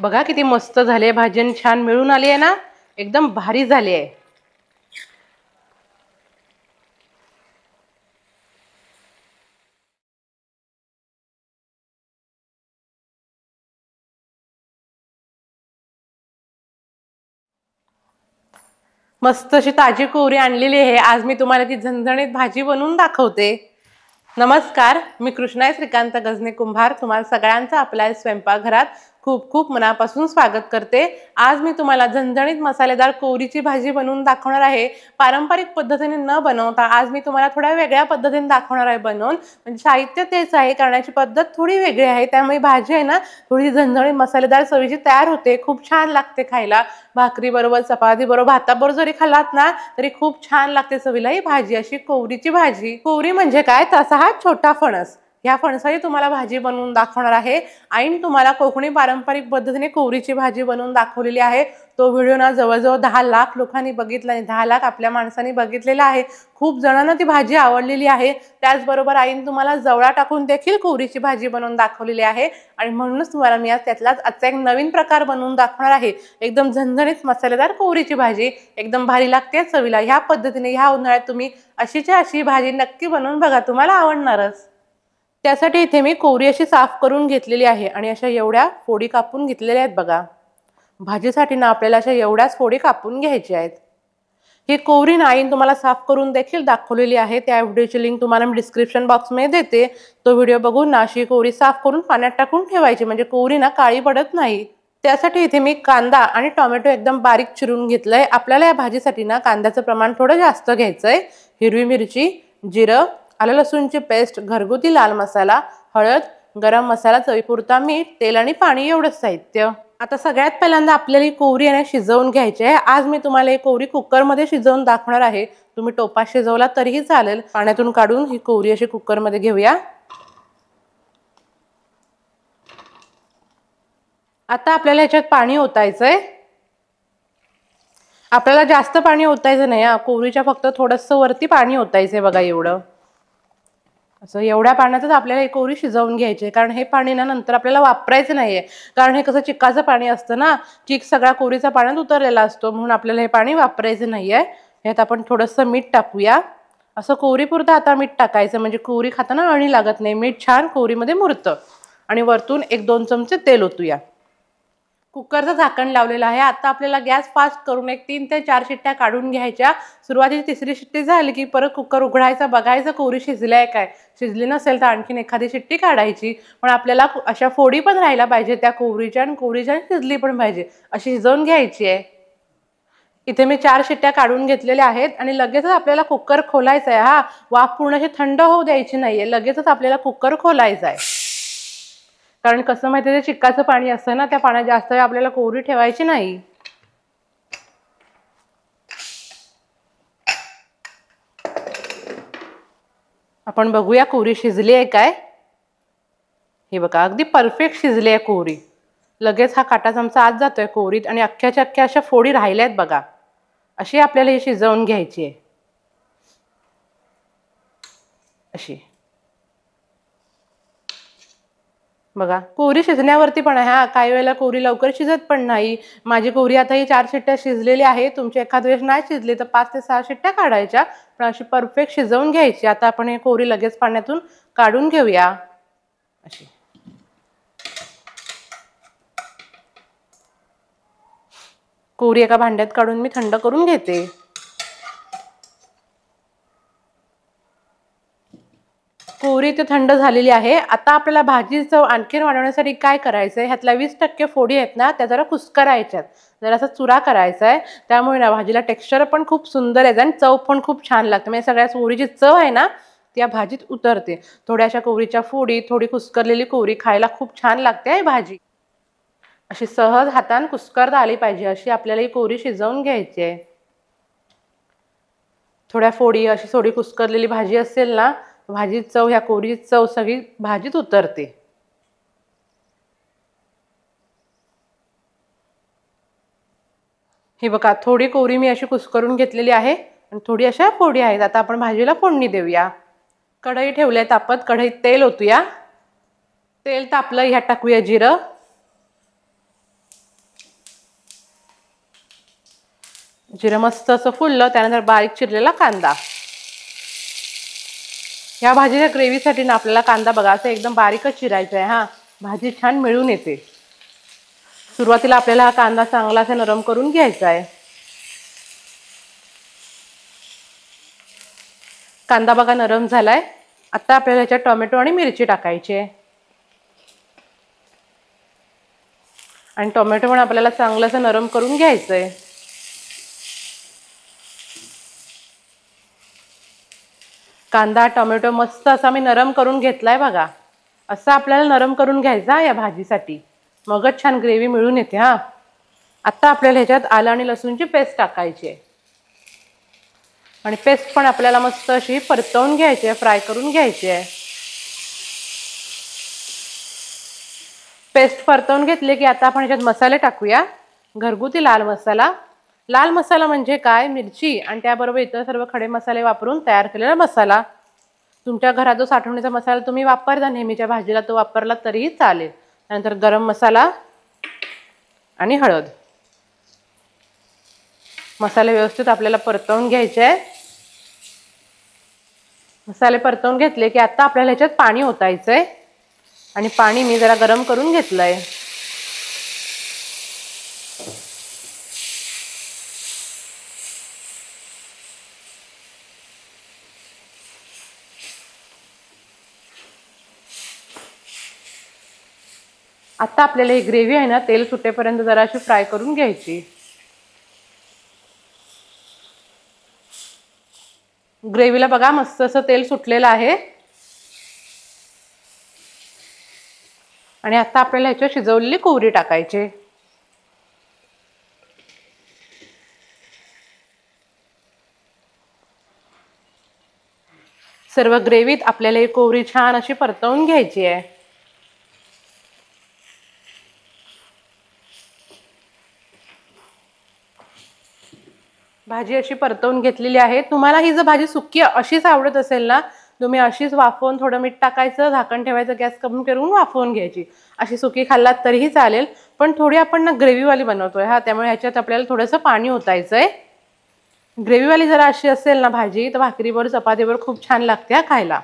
बघा किती मस्त झाली आहे भाजी आणि छान मिळून आली आहे ना, एकदम भारी झाली आहे। मस्त अशी ताजी कोवरी आणलेली आहे। आज मी तुम्हाला ती झणझणीत भाजी बनवून दाखवते। नमस्कार, मी कृष्णाई श्रीकांत गजने कुंभार तुम्हाला सगळ्यांचं आपल्या स्वयंपाकघरात खूप खूप मनापासून स्वागत करते। आज मी तुम्हाला झणझणीत मसालेदार कोवरीची भाजी बनवून दाखवणार आहे। पारंपरिक पद्धतीने न बनवता आज मी तुम्हाला थोड्या वेगळ्या पद्धतीने दाखवणार आहे बनवून। म्हणजे साहित्य तेच आहे, करण्याची पद्धत थोडी वेगळी आहे, त्यामुळे भाजी आहे ना थोडी झणझणीत मसालेदार चवीची तयार होते। खूप छान लागते खायला, भाकरी बरोबर, चपाती बरोबर, भाताबरोबर जरी खाल्लात ना तरी खूप छान लागते चवीला ही भाजी। अशी कोवरीची भाजी। कोवरी म्हणजे काय, तसा हा छोटा फणस। या फणसाची तुम्हाला भाजी बनवून दाखवणार आहे। आईन तुम्हाला कोकणी पारंपरिक पद्धतीने कोवरीची भाजी बनवून दाखवलेली आहे। तो व्हिडिओ ना जवळजवळ 10 लाख लोकांनी बघितला आहे, 10 लाख आपल्या माणसांनी बघितलेला आहे। खूप जणांना ती भाजी आवडलेली आहे। त्याचबरोबर आईन तुम्हाला जवळा टाकून देखील कोवरीची भाजी बनवून दाखवलेली आहे। आणि म्हणूनच तुम्हाला मी आज त्यातलाच आजचा एक नवीन प्रकार बनवून दाखवणार आहे। एकदम झणझणीत मसालेदार कोवरीची भाजी, एकदम भारी लागते चवीला। ह्या पद्धतीने ह्या उन्हाळ्यात तुम्ही अशीच्या अशी भाजी नक्की बनवून बघा, तुम्हाला आवडणारच। त्यासाठी इथे मी कोवरी अशी साफ करून घेतलेली आहे आणि अशा एवढ्या फोडी कापून घेतलेल्या आहेत बघा। भाजीसाठी ना आपल्याला अशा एवढ्याच फोडी कापून घ्यायच्या आहेत। ही कोवरी ना आईन तुम्हाला साफ करून देखील दाखवलेली आहे। त्या व्हिडिओची लिंक तुम्हाला मी डिस्क्रिप्शन बॉक्समध्ये देते। तो व्हिडिओ बघून ना अशी कोवरी साफ करून पाण्यात टाकून ठेवायची, म्हणजे कोवरी ना काळी पडत नाही। त्यासाठी इथे मी कांदा आणि टोमॅटो एकदम बारीक चिरून घेतलंय। आपल्याला या भाजीसाठी ना कांद्याचं प्रमाण थोडं जास्त घ्यायचंय। हिरवी मिरची, जिरं, आलं लसूणची पेस्ट, घरगुती लाल मसाला, हळद, गरम मसाला, चवीपुरता मीठ, तेल आणि पाणी एवढंच साहित्य। आता सगळ्यात पहिल्यांदा आपल्याला ही कोवरी आहे शिजवून घ्यायची आहे। आज मी तुम्हाला ही कोवरी कुकरमध्ये शिजवून दाखवणार आहे। तुम्ही टोपात शिजवला तरीही चालेल। पाण्यातून काढून ही कोवरी अशी कुकरमध्ये घेऊया। आता आपल्याला याच्यात पाणी ओतायचंय। आपल्याला जास्त पाणी ओतायचं नाही, कोवरीच्या फक्त थोडंसं वरती पाणी ओतायचंय बघा, एवढं। असं एवढ्या पाण्यातच आपल्याला ही कोवरी शिजवून घ्यायची आहे, कारण हे पाणी ना नंतर आपल्याला वापरायचं नाहीये। कारण हे कसं चिकाचं पाणी असतं ना, चिक सगळा कोवरीचा पाण्यात उतरलेला असतो, म्हणून आपल्याला हे पाणी वापरायचं नाहीये। यात आपण थोडंसं मीठ टाकूया। असं कोवरीपुरतं आता मीठ टाकायचं, म्हणजे कोवरी खाताना अळणी लागत नाही, मीठ छान कोवरीमध्ये मुरतं। आणि वरतून 1-2 चमचे तेल ओतूया। कुकरचं झाकण लावलेलं आहे। आता आपल्याला गॅस फास्ट करून 3 ते 4 शिट्ट्या काढून घ्यायच्या। सुरुवातीची तिसरी शिट्टी झाली की परत कुकर उघडायचा, बघायचं कोवरी शिजली आहे काय। शिजली नसेल तर आणखीन एखादी शिट्टी काढायची। पण आपल्याला अशा फोडी पण राहायला पाहिजे त्या कोवरीच्या, आणि कोवरीच्या शिजली पण पाहिजे, अशी शिजवून घ्यायची आहे। इथे मी 4 शिट्ट्या काढून घेतलेल्या आहेत आणि लगेचच आपल्याला कुकर खोलायचा आहे। वाफ पूर्ण अशी थंड होऊ द्यायची नाहीये, लगेचच आपल्याला कुकर खोलायचा आहे। कारण कसं माहितीये, ते चिक्काचं पाणी असतं ना, त्या पाण्यात जास्त वेळ आपल्याला कोवरी ठेवायची नाही। आपण बघूया कोवरी शिजली आहे काय। हे बघा, अगदी परफेक्ट शिजली आहे कोवरी। लगेच हा काटा चमचा आत जातोय कोवरीत आणि अख्ख्याच्या अख्ख्या अशा फोडी राहिल्या आहेत बघा। अशी आपल्याला ही शिजवून घ्यायची आहे, अशी। बघा, कोवरी शिजण्यावरती पण आहे। काही वेळेला कोवरी लवकर शिजत पण नाही। माझी कोवरी आता ही 4 शिट्ट्या शिजलेली आहे। तुमची एखाद वेळेस नाही शिजली तर 5 ते 6 शिट्ट्या काढायच्या, पण अशी परफेक्ट शिजवून घ्यायची। आता आपण हे कोवरी लगेच पाण्यातून काढून घेऊया, अशी। कोवरी एका भांड्यात काढून मी थंड करून घेते। कोवरी इथे थंड झालेली आहे। आता आपल्याला भाजी चव आणखीन वाढवण्यासाठी काय करायचंय, ह्यातल्या 20% फोडी आहेत ना त्या जरा कुस्करायच्यात, जरासा चुरा करायचा आहे। त्यामुळे ना भाजीला टेक्स्चर पण खूप सुंदर येतं आणि चव पण खूप छान लागते। म्हणजे सगळ्या कोवरीची चव आहे ना त्या भाजीत उतरते। थोड्याशा कोवरीच्या फोडी, थोडी कुस्करलेली कोवरी खायला खूप छान लागते आहे भाजी। अशी सहज हाताने कुस्करता आली पाहिजे, अशी आपल्याला ही कोवरी शिजवून घ्यायची आहे। थोड्या फोडी अशी थोडी कुस्करलेली भाजी असेल ना, भाजीची चव, ह्या कोवरीची चव सगळी भाजीत उतरते। हे बघा, थोडी कोवरी मी अशी कुस्करून घेतलेली आहे आणि थोडी अशा फोडी आहेत। आता आपण भाजीला फोडणी देऊया। कढई ठेवली तापत, कढईत तेल ओतूया। तेल तापलं, ह्यात टाकूया जिरं, जिरं मस्त असं फुललं त्यानंतर बारीक चिरलेला कांदा. या भाजीच्या ग्रेव्हीसाठी ना आपल्याला कांदा बघा असं एकदम बारीकच चिरायचा आहे हा, भाजी छान मिळून येते. सुरुवातीला आपल्याला हा कांदा चांगला असा नरम करून घ्यायचा आहे. कांदा बघा नरम झालाय. आता आपल्याला ह्याच्यात टोमॅटो आणि मिरची टाकायची आहे. आणि टोमॅटो पण आपल्याला चांगलं असं नरम करून घ्यायचं आहे. कांदा टोमॅटो मस्त असा मी नरम करून घेतलाय बघा. असं आपल्याला नरम करून घ्यायचा या भाजीसाठी, मगच छान ग्रेव्ही मिळून येते हा. आता आपल्याला ह्याच्यात आलं आणि लसूणची पेस्ट टाकायची आहे. आणि पेस्ट पण आपल्याला मस्त अशी परतवून घ्यायची आहे, फ्राय करून घ्यायची आहे. पेस्ट परतवून घेतले की आता आपण ह्याच्यात मसाले टाकूया. घरगुती लाल मसाला. लाल मसाला म्हणजे काय, मिरची आणि त्याबरोबर इतर सर्व खडे मसाले वापरून तयार केलेला मसाला. तुमच्या घरात जो साठवणीचा मसाला तुम्ही वापरता नेहमीच्या भाजीला तो वापरला तरीही चालेल. त्यानंतर गरम मसाला आणि हळद. मसाले व्यवस्थित आपल्याला परतवून घ्यायचे आहे. मसाले परतवून घेतले की आता आपल्याला ह्याच्यात पाणी ओतायचं आहे. आणि पाणी मी जरा गरम करून घेतलंय. आता आपल्याला ही ग्रेव्ही आहे ना तेल सुटेपर्यंत जरा अशी फ्राय करून घ्यायची. ग्रेव्हीला बघा मस्त असं तेल सुटलेलं आहे. आणि आता आपल्याला ह्याच्यात शिजवलेली कोवरी टाकायची. सर्व ग्रेव्हीत आपल्याला ही कोवरी छान अशी परतवून घ्यायची आहे. भाजी अशी परतवून घेतलेली आहे. तुम्हाला ही जर भाजी सुकी अशीच आवडत असेल ना, तुम्ही अशीच वाफवून थोडं मीठ टाकायचं, झाकण ठेवायचं, गॅस कमी करून वाफवून घ्यायची. अशी सुकी खाल्लात तरीही चालेल, पण थोडी आपण ना ग्रेव्हीवाली बनवतोय हा, त्यामुळे ह्याच्यात आपल्याला थोडंसं पाणी ओतायचं आहे. ग्रेव्हीवाली जरा अशी असेल ना भाजी तर भाकरीवर चपातीवर खूप छान लागते हा खायला.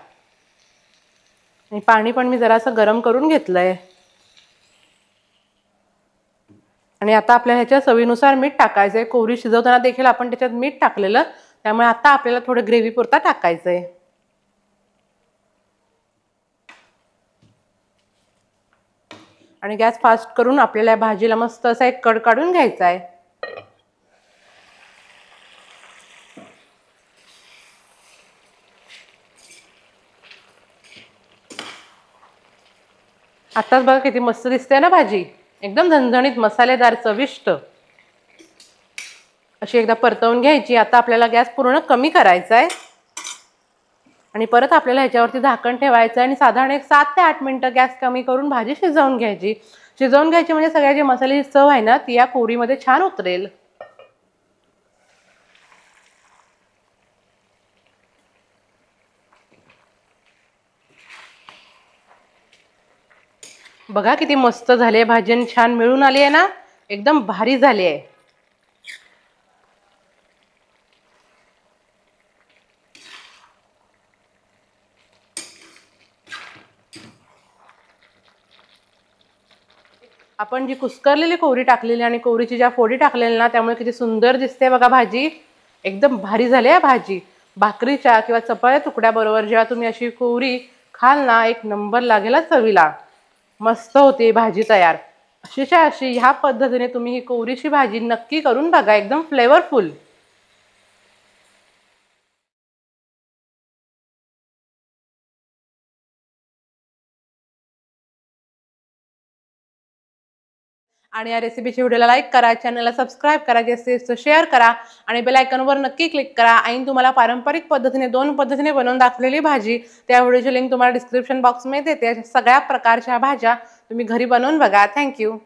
आणि पाणी पण मी जरासं गरम करून घेतलंय. आणि आता आपल्याला ह्याच्यात चवीनुसार मीठ टाकायचंय. कोवरी शिजवताना देखील आपण त्याच्यात मीठ टाकलेलं, त्यामुळे आता आपल्याला थोडं ग्रेव्ही पुरता टाकायचंय. आणि गॅस फास्ट करून आपल्याला भाजीला मस्त असा एक कड काढून घ्यायचा आहे. आताच बघा किती मस्त दिसते ना भाजी, एकदम झणझणीत मसालेदार चविष्ट. अशी एकदा परतवून घ्यायची. आता आपल्याला गॅस पूर्ण कमी करायचा आहे. आणि परत आपल्याला ह्याच्यावरती झाकण ठेवायचं आणि साधारण एक 7 ते 8 मिनिटं गॅस कमी करून भाजी शिजवून घ्यायची. शिजवून घ्यायची म्हणजे सगळ्या जी मसाल्याची चव आहे ना ती या कोवरीमध्ये छान उतरेल. बघा किती मस्त झाली आहे भाजी आणि छान मिळून आली आहे ना, एकदम भारी झाली आहे. आपण जी कुस्करलेली कोवरी टाकलेली आणि कोवरीची ज्या फोडी टाकलेल्या ना त्यामुळे किती सुंदर दिसते बघा भाजी. एकदम भारी झाली आहे भाजी. भाकरीच्या किंवा चपात्या तुकड्याबरोबर जेव्हा तुम्ही अशी कोवरी खाल ना एक नंबर लागेल चवीला. मस्त होते भाजी तयार. अशीच्या अशी ह्या पद्धतीने तुम्ही ही कोवरीची भाजी नक्की करून बघा, एकदम फ्लेवरफुल. आणि या रेसिपीच्या व्हिडिओला लाईक करा, चॅनलला सबस्क्राईब करा, जास्तीत शेअर करा आणि बेल आयकॉनवर नक्की क्लिक करा. आणि तुम्हाला पारंपरिक पद्धतीने 2 पद्धतीने बनवून दाखवलेली भाजी त्या व्हिडिओची लिंक तुम्हाला डिस्क्रिप्शन बॉक्समध्ये देते. सगळ्या प्रकारच्या भाज्या तुम्ही घरी बनवून बघा. थँक्यू.